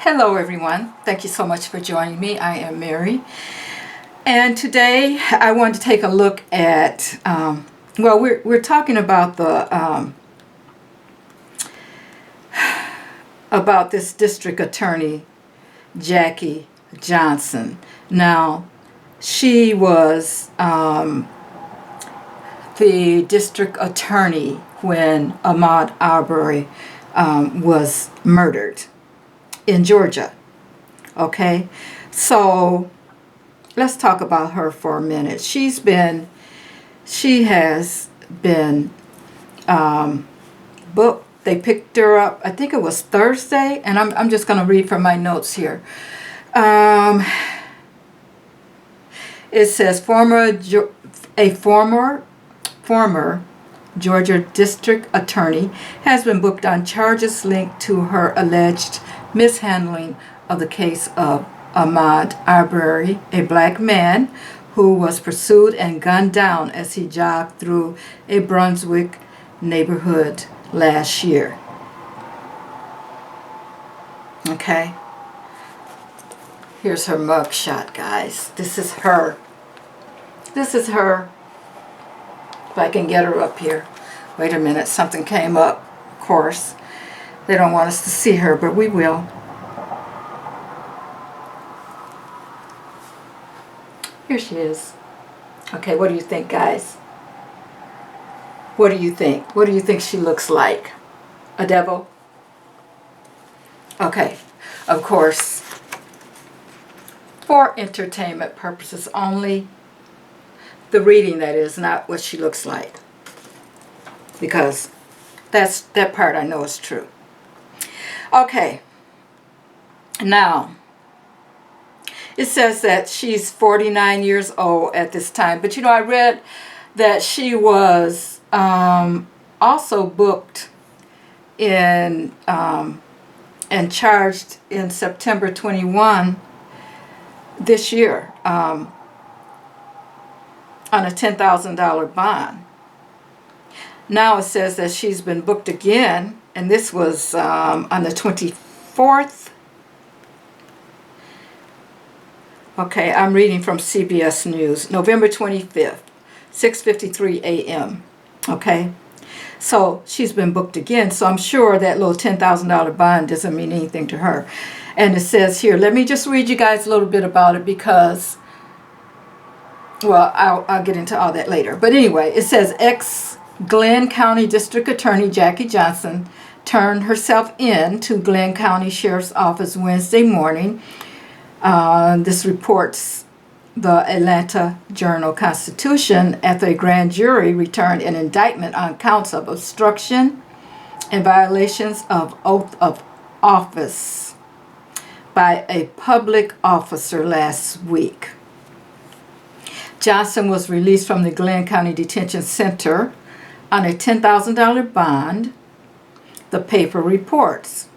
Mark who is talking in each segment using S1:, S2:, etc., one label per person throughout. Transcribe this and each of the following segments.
S1: Hello everyone, thank you so much for joining me. I am Mary, and today I want to take a look at well, we're talking about the about this district attorney Jackie Johnson. Now, she was the district attorney when Ahmaud Arbery was murdered in Georgia. Okay, so let's talk about her for a minute. She has been booked. They picked her up, I think it was Thursday, and I'm just going to read from my notes here. It says former Georgia district attorney has been booked on charges linked to her alleged mishandling of the case of Ahmaud Arbery, a black man who was pursued and gunned down as he jogged through a Brunswick neighborhood last year. Okay. Here's her mugshot, guys. This is her. This is her. If I can get her up here. Wait a minute, something came up, of course. They don't want us to see her, but we will. Here she is. Okay, what do you think, guys? What do you think? What do you think she looks like? A devil? Okay, of course, for entertainment purposes only. The reading, that is, not what she looks like. Because that part I know is true. Okay. Now, it says that she's 49 years old at this time. But, you know, I read that she was also booked in and charged in September 21 this year on a $10,000 bond. Now it says that she's been booked again, and this was on the 24th. Okay, I'm reading from CBS News, November 25th, 6:53 a.m. Okay, so she's been booked again, so I'm sure that little $10,000 bond doesn't mean anything to her. And it says here, let me just read you guys a little bit about it because, well, I'll get into all that later. But anyway, it says ex-Glenn County District Attorney Jackie Johnson turned herself in to Glenn County Sheriff's Office Wednesday morning. This reports the Atlanta Journal-Constitution after a grand jury returned an indictment on counts of obstruction and violations of oath of office by a public officer last week. Johnson was released from the Glenn County Detention Center on a $10,000 bond, the paper reports.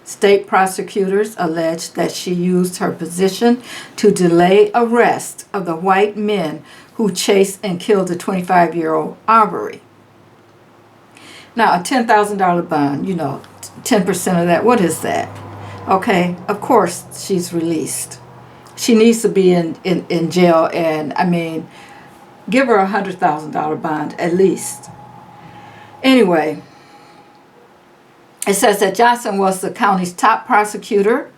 S1: State prosecutors alleged that she used her position to delay arrest of the white men who chased and killed the 25-year-old Arbery. Now, a $10,000 bond, you know, 10% of that, what is that? Okay, of course she's released. She needs to be in jail, and I mean, give her a $100,000 bond at least. Anyway, it says that Johnson was the county's top prosecutor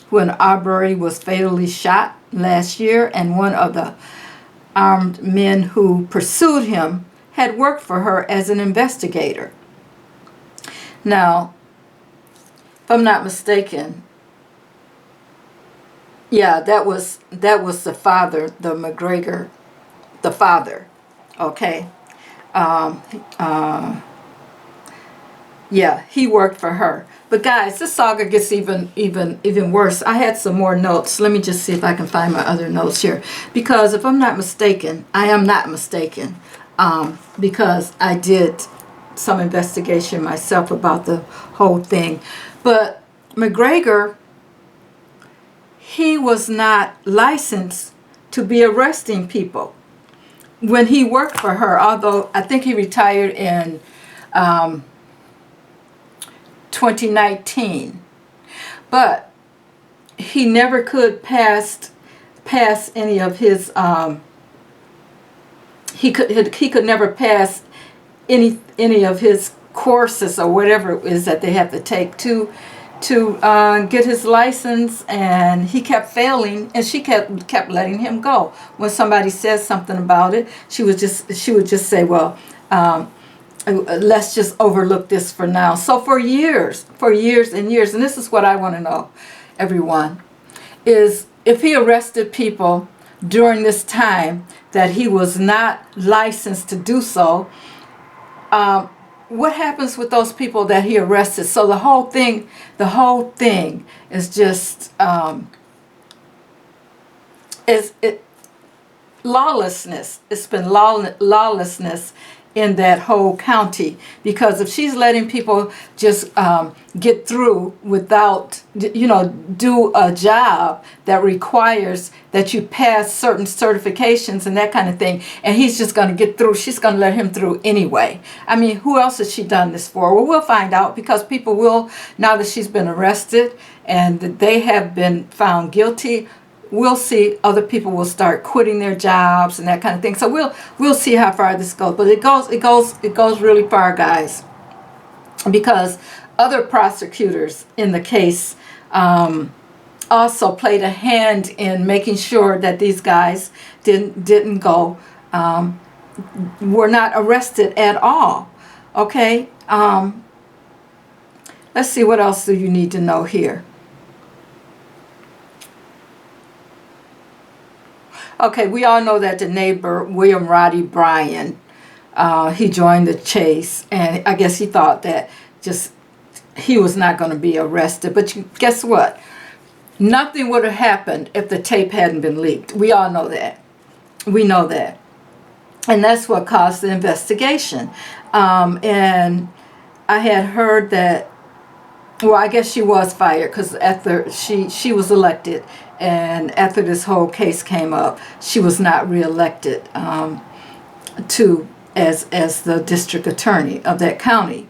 S1: when Arbery was fatally shot last year, and one of the armed men who pursued him had worked for her as an investigator. Now, if I'm not mistaken, yeah, that was the father, the McGregor, the father. Okay, yeah, he worked for her. But guys, this saga gets even worse. I had some more notes. Let me just see if I can find my other notes here, because if I'm not mistaken, I am not mistaken, because I did some investigation myself about the whole thing. But McGregor, he was not licensed to be arresting people when he worked for her, although I think he retired in 2019. but he never could pass any of his he could never pass any of his courses or whatever it is that they have to take to get his license, and he kept failing, and she kept letting him go. When somebody says something about it, she would just say, well, let's just overlook this for now. So for years and years, and this is what I want to know, everyone, is if he arrested people during this time that he was not licensed to do so, what happens with those people that he arrested? So the whole thing is just lawlessness. It's been lawlessness in that whole county, because if she's letting people just get through without, do a job that requires that you pass certain certifications and that kind of thing, and he's just going to get through, she's going to let him through anyway. I mean, who else has she done this for? Well, we'll find out, because people will, now that she's been arrested and that they have been found guilty, we'll see other people will start quitting their jobs and that kind of thing. So we'll see how far this goes. But it goes really far, guys, because other prosecutors in the case also played a hand in making sure that these guys didn't go, were not arrested at all. Okay, let's see, what else do you need to know here? Okay, we all know that the neighbor, William Roddie Bryan, he joined the chase, and I guess he thought that just he was not going to be arrested. But guess what? Nothing would have happened if the tape hadn't been leaked. We all know that. We know that. And that's what caused the investigation. And I had heard that, well, I guess she was fired, because after she was elected, and after this whole case came up, she was not reelected as the district attorney of that county.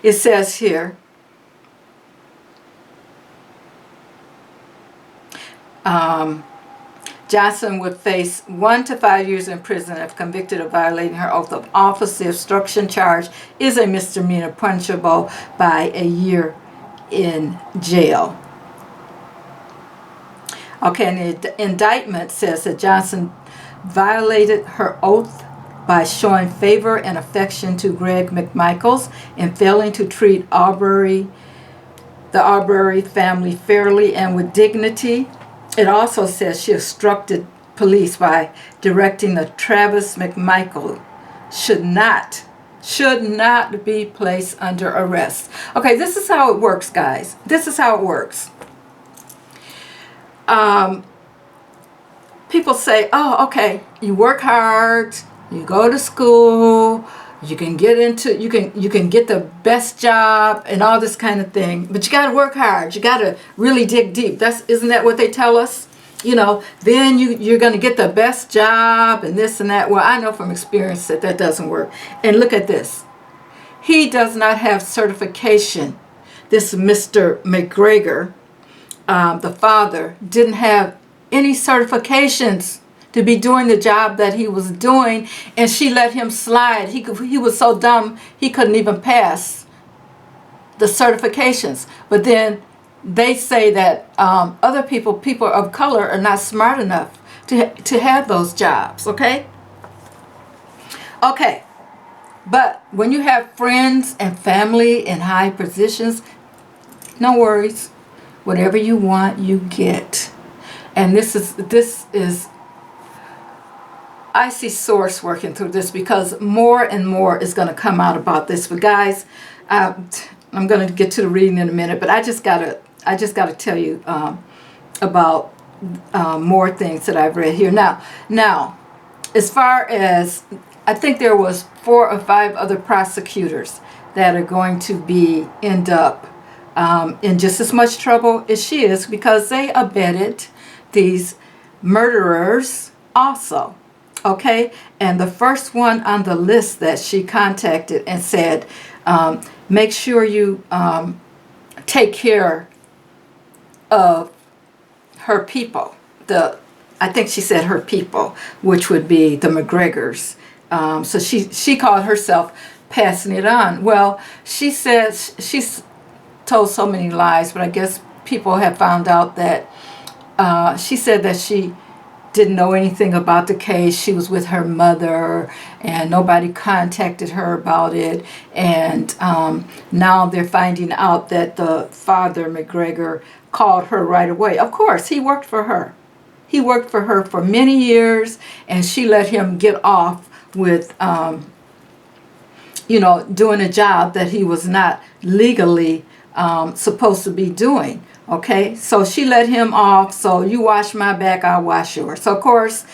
S1: It says here, Johnson would face 1 to 5 years in prison if convicted of violating her oath of office. The obstruction charge is a misdemeanor, punishable by a year in jail. Okay, and the indictment says that Johnson violated her oath by showing favor and affection to Greg McMichael and failing to treat the Arbery family fairly and with dignity. It also says she obstructed police by directing that Travis McMicheal should not be placed under arrest. Okay, this is how it works, guys. This is how it works. People say, oh, okay, you work hard, you go to school, you can get the best job and all this kind of thing, but you got to work hard. You got to really dig deep. Isn't that what they tell us? Then you're going to get the best job and this and that. Well, I know from experience that doesn't work. And look at this. He does not have certification. This Mr. McGregor, the father, didn't have any certifications to be doing the job that he was doing, and she let him slide. He was so dumb he couldn't even pass the certifications. But then they say that other people of color, are not smart enough to have those jobs. Okay, but when you have friends and family in high positions, no worries. Whatever you want, you get. And this is I see source working through this, because more and more is going to come out about this. But guys, I'm going to get to the reading in a minute, but I just gotta tell you about more things that I've read here. Now, as far as, I think there was 4 or 5 other prosecutors that are going to end up in just as much trouble as she is, because they abetted these murderers also. Okay, and the first one on the list that she contacted and said make sure you take care of her people. I think she said her people, which would be the McGregors. So she called herself passing it on. Well, she says she's told so many lies, but I guess people have found out that she said that she didn't know anything about the case. She was with her mother and nobody contacted her about it. And now they're finding out that the father, McGregor, called her right away. Of course, he worked for her. He worked for her for many years, and she let him get off with, doing a job that he was not legally supposed to be doing. Okay, so she let him off. So you wash my back, I'll wash yours. So of course,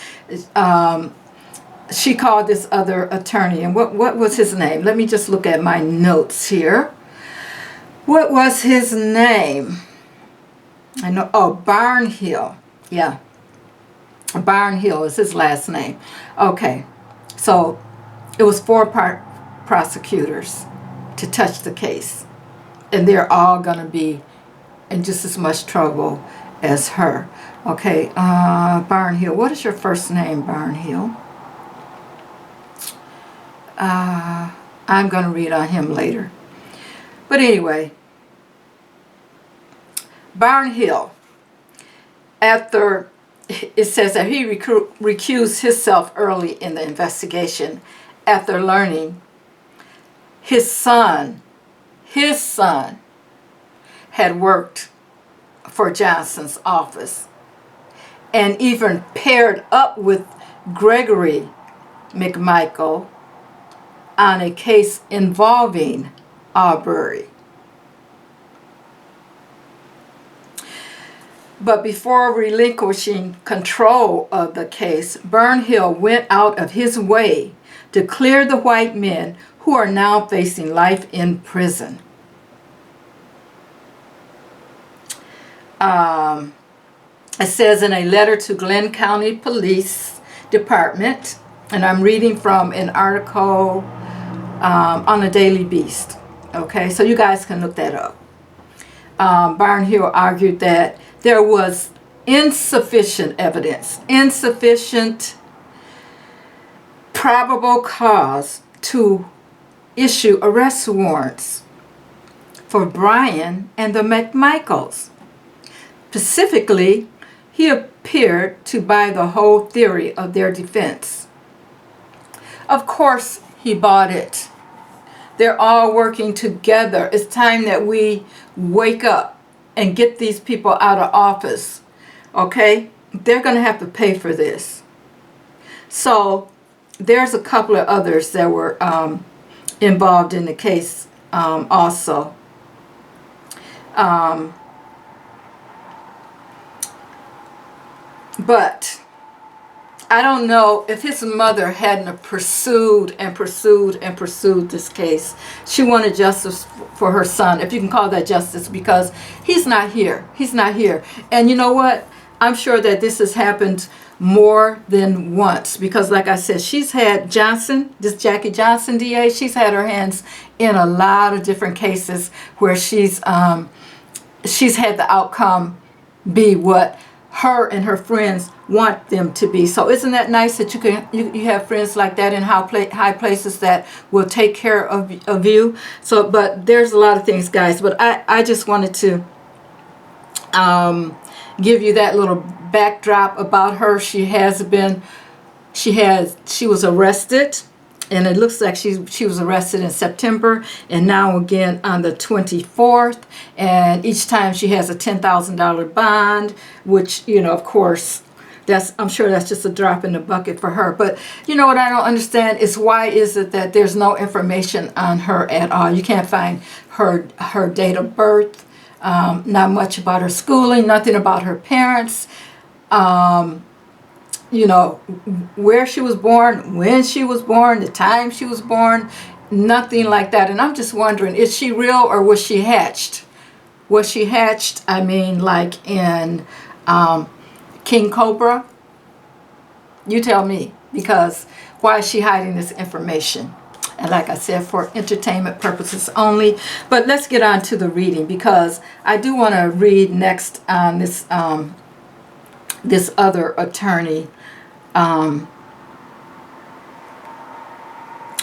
S1: she called this other attorney. And what was his name? Let me just look at my notes here. What was his name? I know. Oh, Barnhill. Yeah, Barnhill is his last name. Okay, so it was 4 prosecutors to touch the case, and they're all gonna be in just as much trouble as her. Okay, Barnhill. What is your first name, Barnhill? I'm going to read on him later. But anyway, Barnhill, after it says that he recused himself early in the investigation after learning his son had worked for Johnson's office and even paired up with Gregory McMichael on a case involving Arbery. But before relinquishing control of the case, Barnhill went out of his way to clear the white men who are now facing life in prison. It says in a letter to Glenn County Police Department, and I'm reading from an article on the Daily Beast. Okay, so you guys can look that up. Barnhill argued that there was insufficient evidence, insufficient probable cause to issue arrest warrants for Bryan and the McMicheals. Specifically, he appeared to buy the whole theory of their defense. Of course, he bought it. They're all working together. It's time that we wake up and get these people out of office. Okay? They're going to have to pay for this. So there's a couple of others that were involved in the case also. But I don't know if his mother hadn't pursued this case. She wanted justice for her son, if you can call that justice, because he's not here. He's not here. And you know what? I'm sure that this has happened more than once, because like I said, she's had Johnson, this Jackie Johnson DA, she's had her hands in a lot of different cases where she's had the outcome be what her and her friends want them to be. So isn't that nice that you have friends like that in high places that will take care of you? So, but there's a lot of things, guys. But I just wanted to give you that little backdrop about her. She was arrested, and it looks like she was arrested in September, and now again on the 24th. And each time she has a $10,000 bond, which, you know, of course, I'm sure that's just a drop in the bucket for her. But you know what I don't understand is, why is it that there's no information on her at all? You can't find her date of birth, not much about her schooling, nothing about her parents, you know, where she was born, when she was born, the time she was born, nothing like that. And I'm just wondering, is she real or was she hatched? Was she hatched, I mean, like in King Cobra? You tell me, because why is she hiding this information? And like I said, for entertainment purposes only. But let's get on to the reading, because I do want to read next on this this other attorney.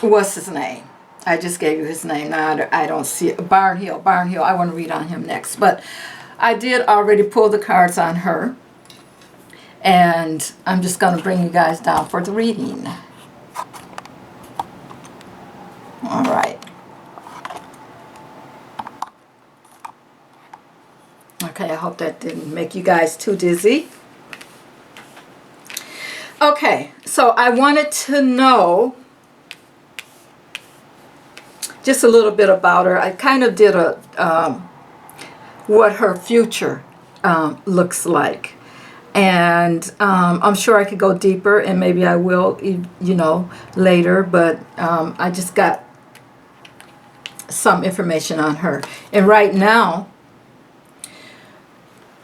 S1: What's his name? I just gave you his name. Now I don't see it. Barnhill. I want to read on him next. But I did already pull the cards on her. And I'm just going to bring you guys down for the reading. All right. Okay, I hope that didn't make you guys too dizzy. Okay, so I wanted to know just a little bit about her. I kind of did a what her future looks like. And I'm sure I could go deeper, and maybe I will, you know, later. But I just got some information on her. And right now,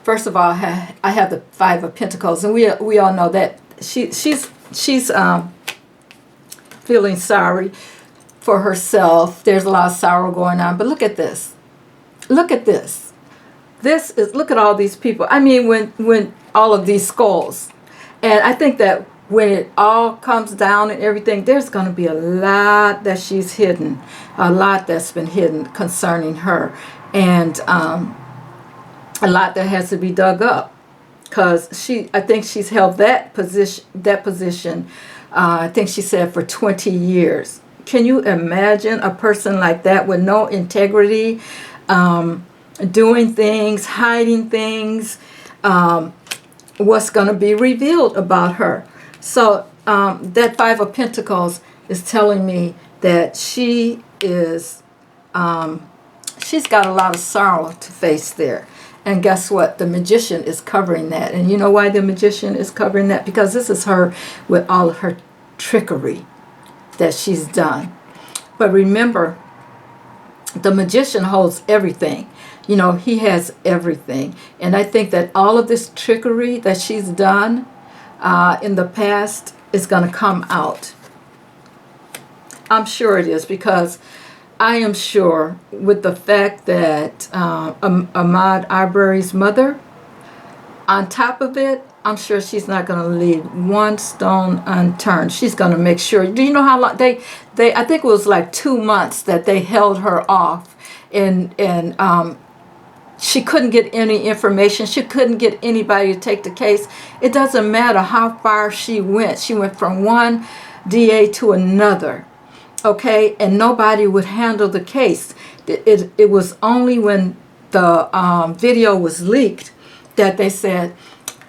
S1: first of all, I have the Five of Pentacles, and we all know that she's feeling sorry for herself. There's a lot of sorrow going on. But look at this. Look at this. This is, look at all these people. I mean, when all of these skulls. And I think that when it all comes down and everything, there's going to be a lot that she's hidden. A lot that's been hidden concerning her. And a lot that has to be dug up. Because I think she's held that position, I think she said, for 20 years. Can you imagine a person like that with no integrity, doing things, hiding things, what's going to be revealed about her? So that Five of Pentacles is telling me that she is, she's got a lot of sorrow to face there. And guess what? The Magician is covering that. And you know why the Magician is covering that? Because this is her with all of her trickery that she's done. But remember, the Magician holds everything. You know, he has everything. And I think that all of this trickery that she's done in the past is going to come out. I'm sure it is, because I am sure with the fact that Ahmaud Arbery's mother, on top of it, I'm sure she's not going to leave one stone unturned. She's going to make sure. Do you know how long they I think it was like 2 months that they held her off, and she couldn't get any information. She couldn't get anybody to take the case. It doesn't matter how far she went. She went from one DA to another. Okay, and nobody would handle the case. It was only when the video was leaked that they said,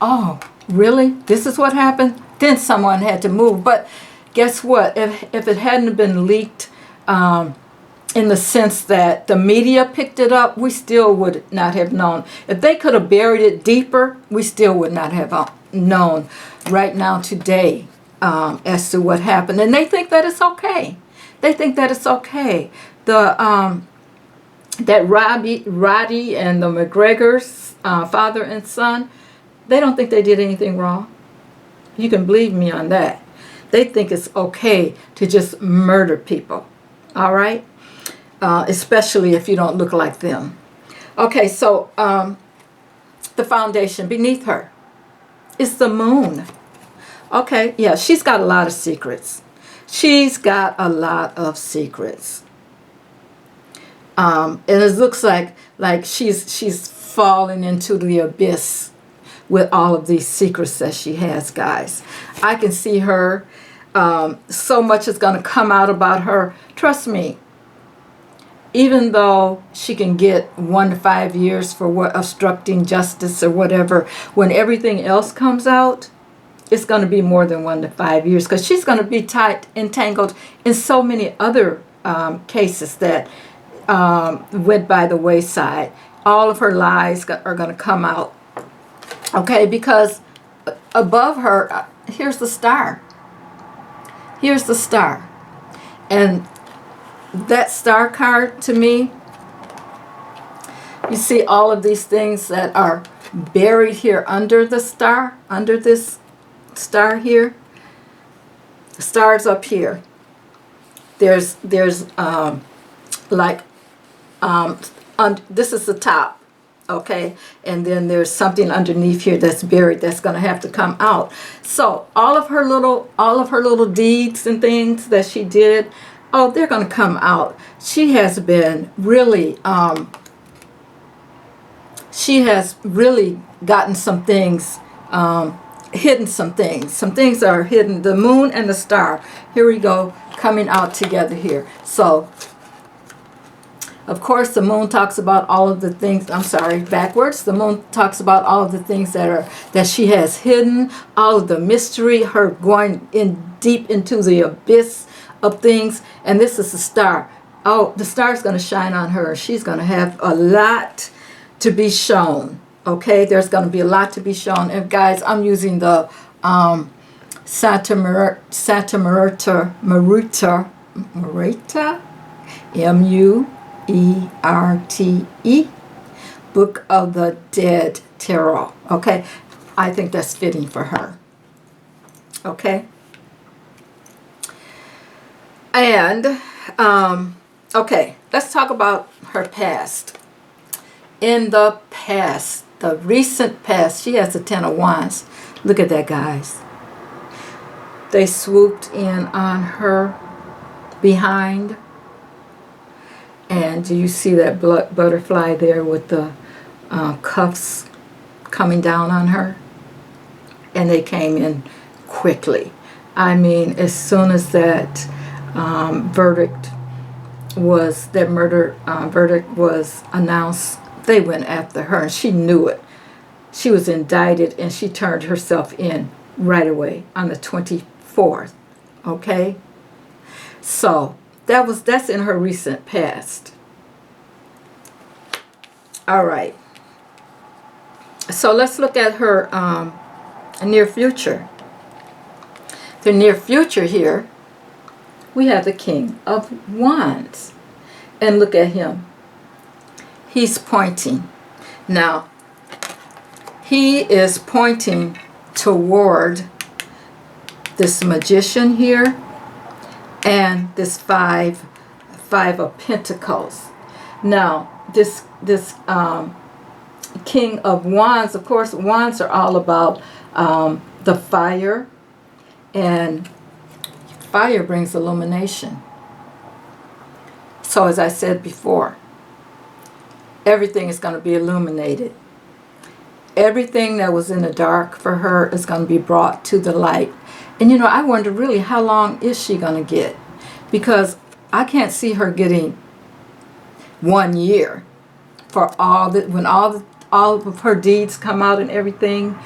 S1: oh, really? This is what happened? Then someone had to move. But guess what? If it hadn't been leaked in the sense that the media picked it up, we still would not have known. If they could have buried it deeper, we still would not have known right now today as to what happened. And they think that it's okay. They think that it's okay. That Roddie and the McGregors, father and son, they don't think they did anything wrong. You can believe me on that. They think it's okay to just murder people. All right? Especially if you don't look like them. Okay, so the foundation beneath her is the moon. Okay, yeah, she's got a lot of secrets. She's got a lot of secrets. And it looks like she's falling into the abyss with all of these secrets that she has, guys. I can see her. So much is going to come out about her. Trust me. Even though she can get 1 to 5 years for obstructing justice or whatever, when everything else comes out, it's going to be more than 1 to 5 years, because she's going to be entangled in so many other cases that went by the wayside. All of her lies are going to come out. Okay, because above her, here's the star. Here's the star. And that star card, to me, you see all of these things that are buried here under the star, under this star here. The star's up here. There's like this is the top, okay, and then there's something underneath here that's buried that's going to have to come out. So all of her little deeds and things that she did, oh, they're going to come out. She has been really gotten some things, hidden some things. Some things are hidden. The moon and the star, here we go, coming out together here. So of course, the moon talks about all of the things, I'm sorry, backwards. The moon talks about all of the things that she has hidden, all of the mystery, her going in deep into the abyss of things. And this is the star. Oh, the star is going to shine on her. She's going to have a lot to be shown. Okay, there's going to be a lot to be shown. And guys, I'm using the Santa Marita, M-U-E-R-T-E, Book of the Dead Tarot. Okay, I think that's fitting for her. Okay, and okay, let's talk about her past. In the past, the recent past, she has the Ten of Wands. Look at that, guys. They swooped in on her behind. And do you see that butterfly there with the cuffs coming down on her? And they came in quickly. I mean, as soon as that murder verdict was announced, they went after her, and she knew it. She was indicted, and she turned herself in right away on the 24th. Okay? So that's in her recent past. All right. So let's look at her near future. The near future here, we have the King of Wands. And look at him. He's pointing. Now, he is pointing toward this Magician here and this five of Pentacles. Now, this King of Wands, of course, wands are all about the fire, and fire brings illumination. So as I said before, everything is going to be illuminated. Everything that was in the dark for her is going to be brought to the light. And you know, I wonder really how long is she going to get? Because I can't see her getting 1 year for when all of her deeds come out and everything.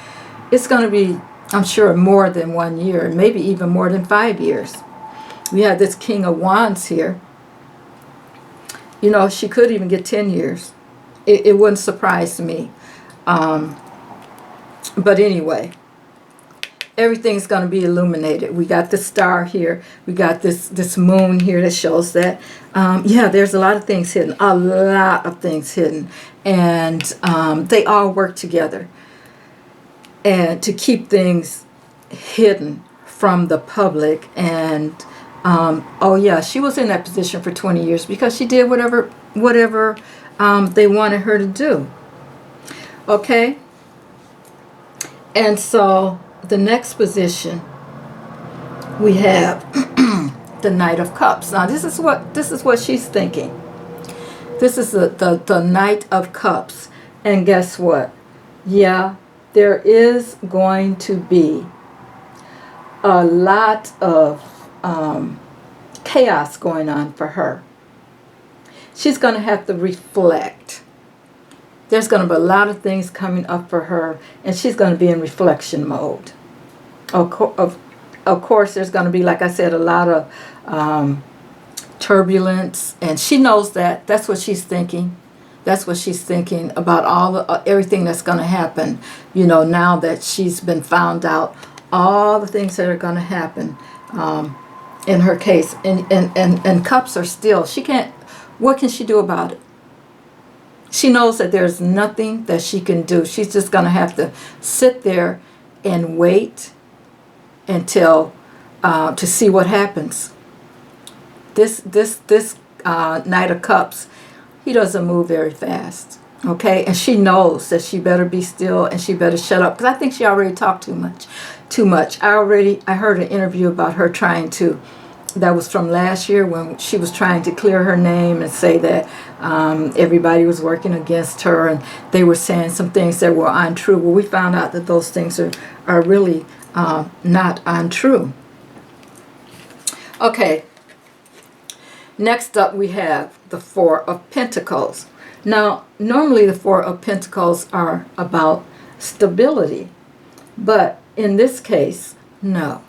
S1: It's going to be, I'm sure, more than 1 year, maybe even more than 5 years. We have this King of Wands here. You know, she could even get 10 years. It wouldn't surprise me. But anyway, everything's going to be illuminated. We got the star here. We got this moon here that shows that, yeah, there's a lot of things hidden. A lot of things hidden. And they all work together. And to keep things hidden from the public. And, oh yeah, she was in that position for 20 years because she did whatever they wanted her to do. Okay? And so the next position we have the Knight of Cups. Now this is what she's thinking. This is the Knight of Cups. And guess what? Yeah, there is going to be a lot of chaos going on for her. She's going to have to reflect. There's going to be a lot of things coming up for her, and she's going to be in reflection mode. Of course, there's going to be, like I said, a lot of turbulence, and she knows that. That's what she's thinking. That's what she's thinking about everything that's going to happen. You know, now that she's been found out, all the things that are going to happen in her case. And cups are still. She can't. What can she do about it? She knows that there's nothing that she can do. She's just going to have to sit there and wait until to see what happens. this Knight of Cups, he doesn't move very fast. Okay, and she knows that she better be still and she better shut up, because I think she already talked too much. I heard an interview about her trying to, that was from last year, when she was trying to clear her name and say that everybody was working against her and they were saying some things that were untrue. Well, we found out that those things are really not untrue. Okay, next up we have the Four of Pentacles. Now, normally the Four of Pentacles are about stability, but in this case, no.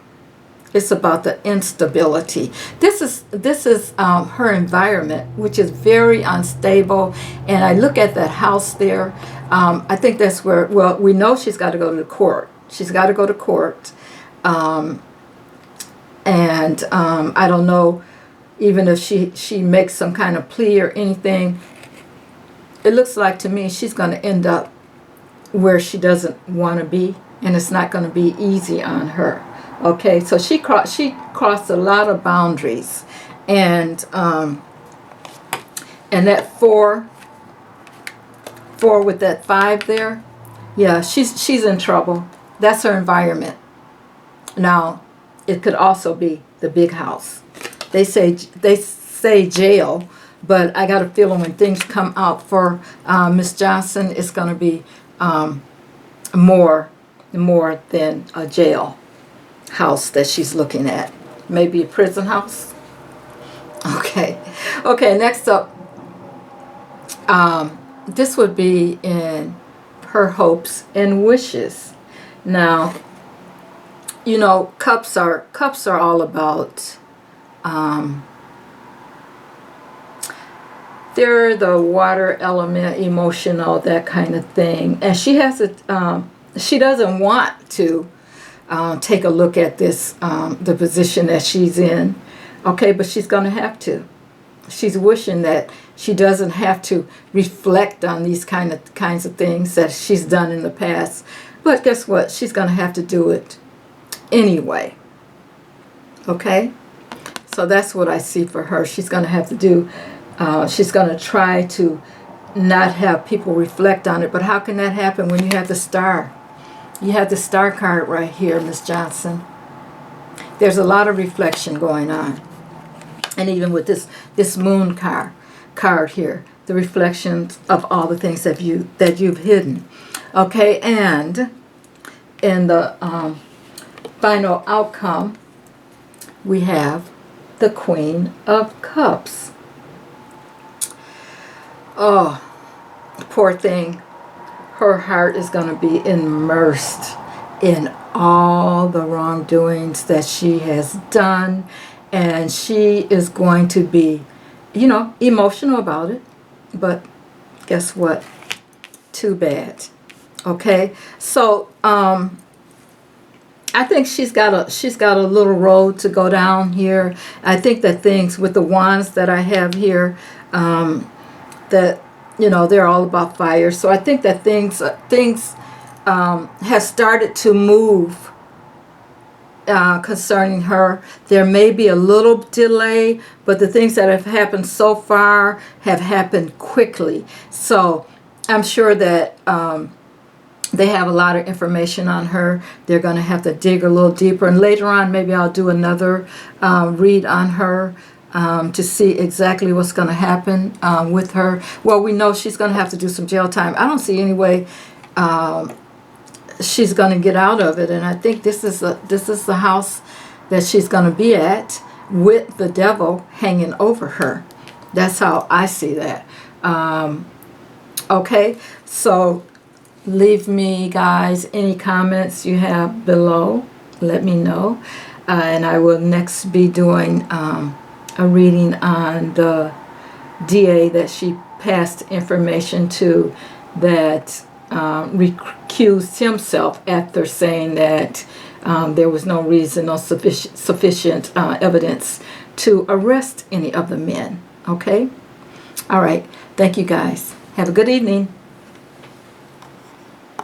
S1: It's about the instability. This is her environment, which is very unstable. And I look at that house there. I think that's where, well, we know she's got to go to the court. She's got to go to court. I don't know, even if she makes some kind of plea or anything, it looks like to me she's going to end up where she doesn't want to be, and it's not going to be easy on her. Okay, so she crossed a lot of boundaries, and that four with that 5 there, yeah, she's in trouble. That's her environment. Now, it could also be the big house. They say jail, but I got a feeling when things come out for Miss Johnson, it's going to be more than a jail house that she's looking at. Maybe a prison house. Okay, next up, this would be in her hopes and wishes. Now, you know, cups are all about they're the water element, emotional, that kind of thing. And she has she doesn't want to take a look at this, the position that she's in. Okay, but she's going to have to. She's wishing that she doesn't have to reflect on these kinds of things that she's done in the past. But guess what? She's going to have to do it anyway. Okay? So that's what I see for her. She's going to have to do, she's going to try to not have people reflect on it. But how can that happen when you have the Star? You have the Star card right here, Miss Johnson. There's a lot of reflection going on. And even with this Moon card here, the reflections of all the things that you've hidden. Okay, and in the final outcome, we have the Queen of Cups. Oh, poor thing. Her heart is going to be immersed in all the wrongdoings that she has done. And she is going to be, you know, emotional about it. But guess what? Too bad. Okay? So, I think she's got a little road to go down here. I think that things with the wands that I have here, that, you know, they're all about fire. So I think that things have started to move concerning her. There may be a little delay, but the things that have happened so far have happened quickly. So I'm sure that they have a lot of information on her. They're going to have to dig a little deeper. And later on, maybe I'll do another read on her to see exactly what's going to happen with her. Well, we know she's going to have to do some jail time. I don't see any way she's going to get out of it. And I think this is the house that she's going to be at with the devil hanging over her. That's how I see that. Okay, so leave me, guys, any comments you have below. Let me know. And I will next be doing a reading on the DA that she passed information to, that recused himself after saying that there was no reason, no sufficient evidence to arrest any of the men. Okay? All right. Thank you, guys. Have a good evening.